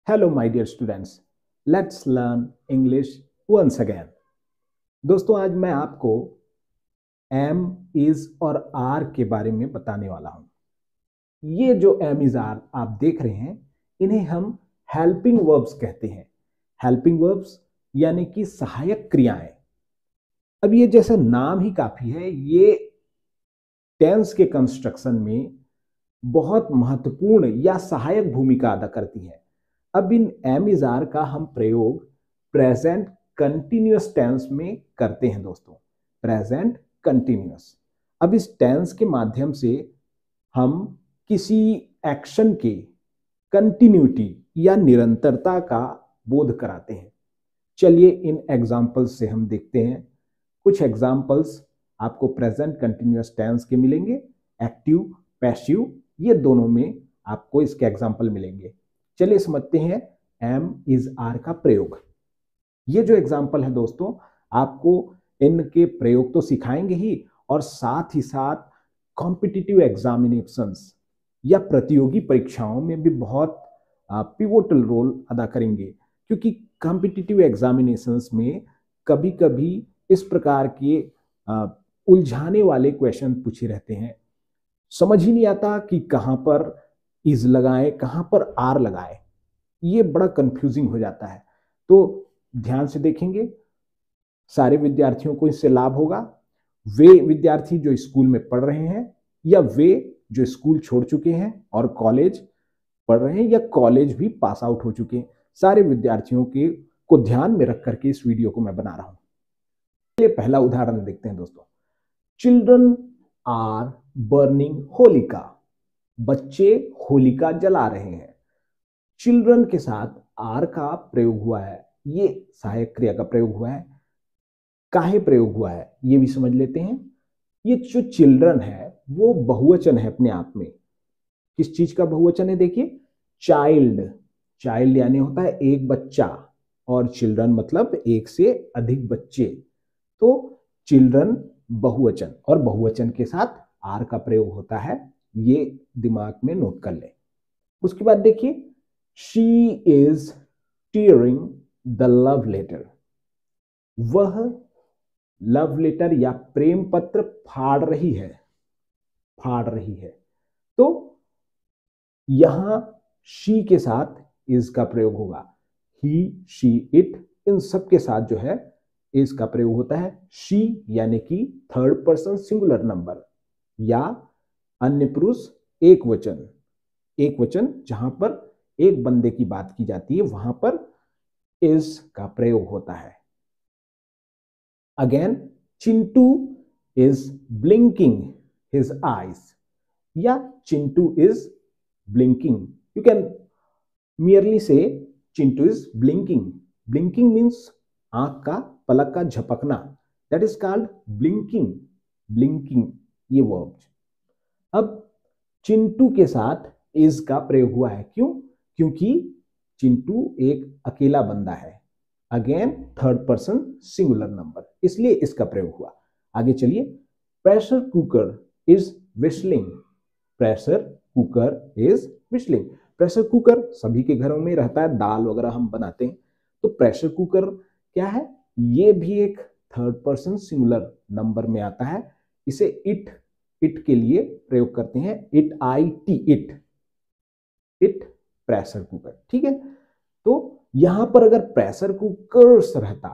Hello my dear students, let's learn English once again. दोस्तों, आज मैं आपको एम, इज और आर के बारे में बताने वाला हूं। ये जो एम, इज, आर आप देख रहे हैं, इन्हें हम हेल्पिंग वर्ब्स कहते हैं। हेल्पिंग वर्ब्स यानी कि सहायक क्रियाएं। अब ये जैसा नाम ही काफी है, ये टेंस के कंस्ट्रक्शन में बहुत महत्वपूर्ण या सहायक भूमिका अदा करती है। अब इन एम, इज, आर का हम प्रयोग प्रेजेंट कंटिन्यूअस टेंस में करते हैं दोस्तों। Present continuous. अब इस टेंस के माध्यम से हम किसी एक्शन के कंटिन्यूटी या निरंतरता का बोध कराते हैं। चलिए इन एग्जाम्पल्स से हम देखते हैं। कुछ एग्जाम्पल्स आपको प्रेजेंट कंटिन्यूअस टेंस के मिलेंगे। एक्टिव, पैसिव, ये दोनों में आपको इसके एग्जाम्पल मिलेंगे। चलिए समझते हैं एम, इज, आर का प्रयोग। ये जो एग्जाम्पल है दोस्तों, आपको इनके प्रयोग तो सिखाएंगे ही, और साथ ही साथ कॉम्पिटिटिव एग्जामिनेशंस या प्रतियोगी परीक्षाओं में भी बहुत पिवोटल रोल अदा करेंगे। क्योंकि कॉम्पिटिटिव एग्जामिनेशंस में कभी कभी इस प्रकार के उलझाने वाले क्वेश्चन पूछे रहते हैं। समझ ही नहीं आता कि कहां पर इज लगाएं, कहां पर आर लगाएं। ये बड़ा कंफ्यूजिंग हो जाता है। तो ध्यान से देखेंगे, सारे विद्यार्थियों को इससे लाभ होगा। वे विद्यार्थी जो स्कूल में पढ़ रहे हैं, या वे जो स्कूल छोड़ चुके हैं और कॉलेज पढ़ रहे हैं, या कॉलेज भी पास आउट हो चुके हैं, सारे विद्यार्थियों के को ध्यान में रख करके इस वीडियो को मैं बना रहा हूं। चलिए पहला उदाहरण देखते हैं दोस्तों। Children are burning Holika. बच्चे होलिका जला रहे हैं। चिल्ड्रन के साथ आर का प्रयोग हुआ है। ये सहायक क्रिया का प्रयोग हुआ है। काहे प्रयोग हुआ है ये भी समझ लेते हैं। ये जो चिल्ड्रन है वो बहुवचन है अपने आप में। किस चीज का बहुवचन है? देखिए, चाइल्ड। चाइल्ड यानी होता है एक बच्चा, और चिल्ड्रन मतलब एक से अधिक बच्चे। तो चिल्ड्रन बहुवचन, और बहुवचन के साथ आर का प्रयोग होता है। ये दिमाग में नोट कर ले। उसके बाद देखिए, she is tearing the love letter. वह लव लेटर या प्रेम पत्र फाड़ रही है। फाड़ रही है। तो यहां शी के साथ इज का प्रयोग होगा। ही, शी, इट, इन सब के साथ जो है इज का प्रयोग होता है। शी यानी कि थर्ड पर्सन सिंगुलर नंबर, या अन्य पुरुष एक वचन। एक वचन जहां पर एक बंदे की बात की जाती है, वहां पर इज का प्रयोग होता है। Again, Chintu is blinking his eyes, या Chintu is blinking. You can merely say Chintu is blinking. Blinking means आंख का, पलक का झपकना। That is called blinking. Blinking ये वर्ब। अब चिंटू के साथ इज का प्रयोग हुआ है। क्यों? क्योंकि चिंटू एक अकेला बंदा है। Again third person singular number, इसलिए इसका प्रयोग हुआ। आगे चलिए, pressure cooker is whistling. Pressure cooker is whistling. Pressure cooker सभी के घरों में रहता है, दाल वगैरह हम बनाते हैं। तो प्रेशर कुकर क्या है? ये भी एक थर्ड पर्सन सिंगुलर नंबर में आता है। इसे इट के लिए प्रयोग करते हैं। It, I T, it pressure cooker. ठीक है। तो यहां पर अगर प्रेशर कुकर्स रहता,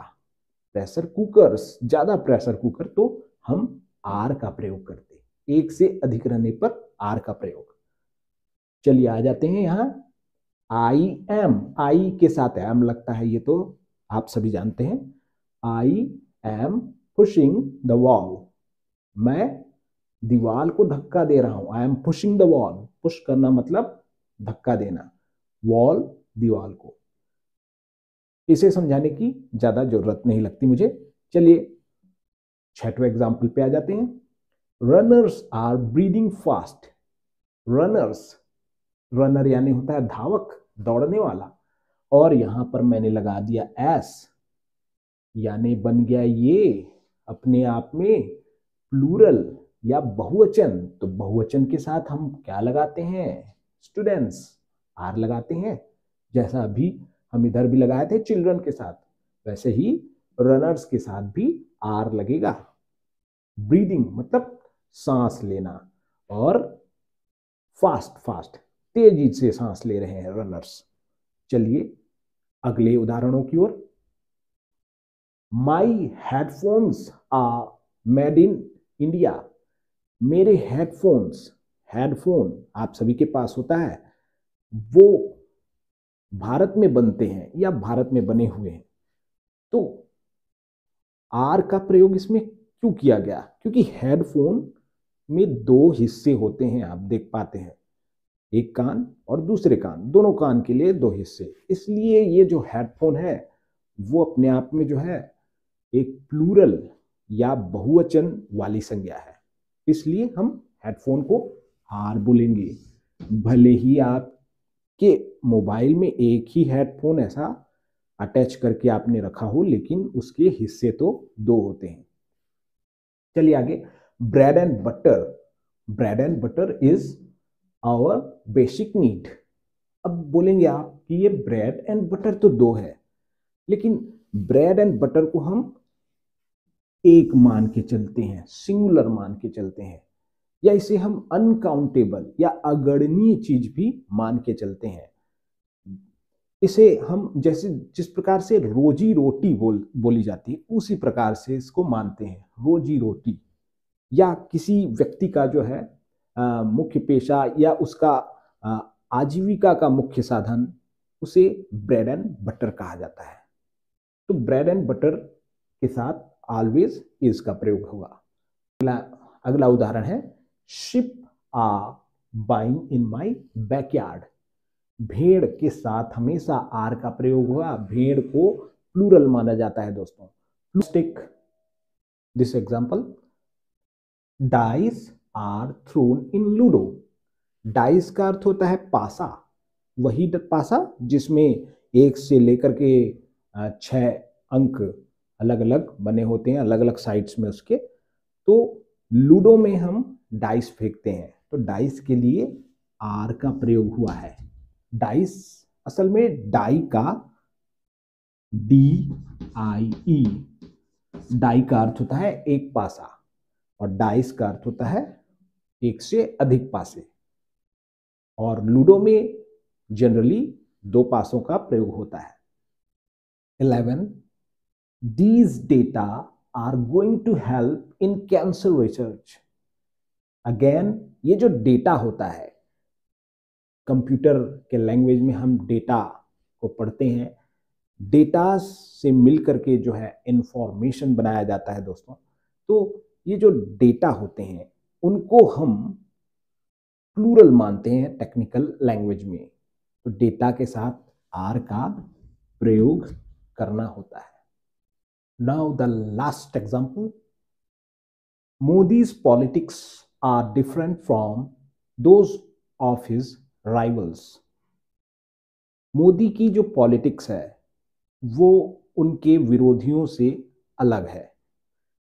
प्रेशर कुकर्स, ज्यादा प्रेशर कुकर, तो हम आर का प्रयोग करते। एक से अधिक रहने पर आर का प्रयोग। चलिए आ जाते हैं यहां। आई एम, आई के साथ एम लगता है, ये तो आप सभी जानते हैं। I am pushing the wall. मैं दीवार को धक्का दे रहा हूं। I am pushing the wall. Push करना मतलब धक्का देना। वॉल, दीवार को। इसे समझाने की ज्यादा जरूरत नहीं लगती मुझे। चलिए छठवें एग्जाम्पल पे आ जाते हैं। Runners are breathing fast. Runners, runner यानी होता है धावक, दौड़ने वाला, और यहां पर मैंने लगा दिया एस, यानी बन गया ये अपने आप में प्लूरल या बहुवचन। तो बहुवचन के साथ हम क्या लगाते हैं स्टूडेंट्स? आर लगाते हैं। जैसा अभी हम इधर भी लगाए थे चिल्ड्रन के साथ, वैसे ही रनर्स के साथ भी आर लगेगा। ब्रीदिंग मतलब सांस लेना, और फास्ट फास्ट तेजी से सांस ले रहे हैं रनर्स। चलिए अगले उदाहरणों की ओर। My headphones are made in India. मेरे हेडफोन्स, हेडफोन आप सभी के पास होता है, वो भारत में बनते हैं या भारत में बने हुए हैं। तो आर का प्रयोग इसमें क्यों किया गया? क्योंकि हेडफोन में दो हिस्से होते हैं, आप देख पाते हैं, एक कान और दूसरे कान, दोनों कान के लिए दो हिस्से। इसलिए ये जो हेडफोन है वो अपने आप में जो है एक प्लूरल या बहुवचन वाली संज्ञा है, इसलिए हम हेडफोन को आर बोलेंगे। भले ही आपके मोबाइल में एक ही हेडफोन ऐसा अटैच करके आपने रखा हो, लेकिन उसके हिस्से तो दो होते हैं। चलिए आगे। Bread and butter. Bread and butter is our basic need. अब बोलेंगे आप कि ये ब्रेड एंड बटर तो दो है, लेकिन ब्रेड एंड बटर को हम एक मान के चलते हैं, सिंगुलर मान के चलते हैं, या इसे हम अनकाउंटेबल या अगणनीय चीज भी मान के चलते हैं। इसे हम जैसे जिस प्रकार से रोजी रोटी बोली जाती है, उसी प्रकार से इसको मानते हैं। रोजी रोटी या किसी व्यक्ति का जो है मुख्य पेशा या उसका आजीविका का मुख्य साधन, उसे ब्रेड एंड बटर कहा जाता है। तो ब्रेड एंड बटर के साथ ऑलवेज इज का प्रयोग होगा। अगला उदाहरण है sheep are buying in my backyard. भेड़ के साथ हमेशा आर का प्रयोग होगा। भेड़ को प्लूरल माना जाता है दोस्तों। Take this example, dice are thrown in ludo. Dice का अर्थ होता है पासा, वही पासा जिसमें एक से लेकर के 6 अंक अलग अलग बने होते हैं, अलग अलग साइड्स में उसके। तो लूडो में हम डाइस फेंकते हैं, तो डाइस के लिए आर का प्रयोग हुआ है। डाइस असल में डाई का DIE, डाई का अर्थ होता है एक पासा, और डाइस का अर्थ होता है एक से अधिक पासे। और लूडो में जनरली 2 पासों का प्रयोग होता है। 11. These data are going to help in cancer research. Again, ये जो डेटा होता है, कंप्यूटर के लैंग्वेज में हम डेटा को पढ़ते हैं, डेटा से मिलकर के जो है इंफॉर्मेशन बनाया जाता है दोस्तों। तो ये जो डेटा होते हैं उनको हम प्लूरल मानते हैं टेक्निकल लैंग्वेज में, तो डेटा के साथ आर का प्रयोग करना होता है। Now the last example, Modi's politics are different from those of his rivals. Modi की जो पॉलिटिक्स है वो उनके विरोधियों से अलग है।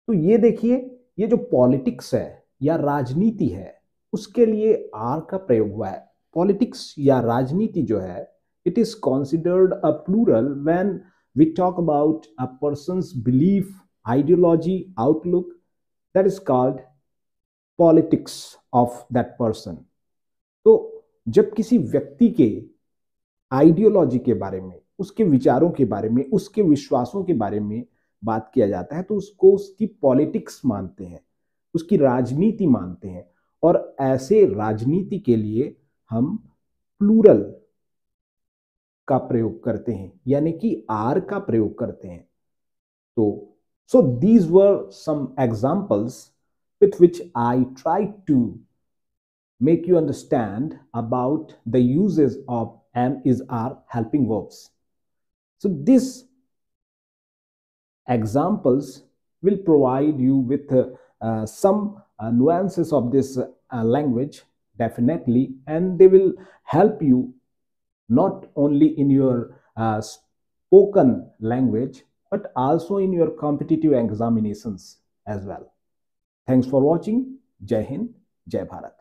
तो ये देखिए, ये जो पॉलिटिक्स है या राजनीति है, उसके लिए आर का प्रयोग हुआ है। पॉलिटिक्स या राजनीति जो है, it is considered a plural when we talk about a person's belief, ideology, outlook, that is called politics of that person. तो जब किसी व्यक्ति के आइडियोलॉजी के बारे में, उसके विचारों के बारे में, उसके विश्वासों के बारे में बात किया जाता है, तो उसको उसकी पॉलिटिक्स मानते हैं, उसकी राजनीति मानते हैं। और ऐसे राजनीति के लिए हम प्लूरल का प्रयोग करते हैं, यानी कि आर का प्रयोग करते हैं। तो so these were some examples with which I tried to make you understand about the uses of am, is, are helping verbs. So these examples will provide you with some nuances of this language definitely, and they will help you not only in your spoken language but also in your competitive examinations as well. Thanks for watching. Jai Hind, Jai Bharat.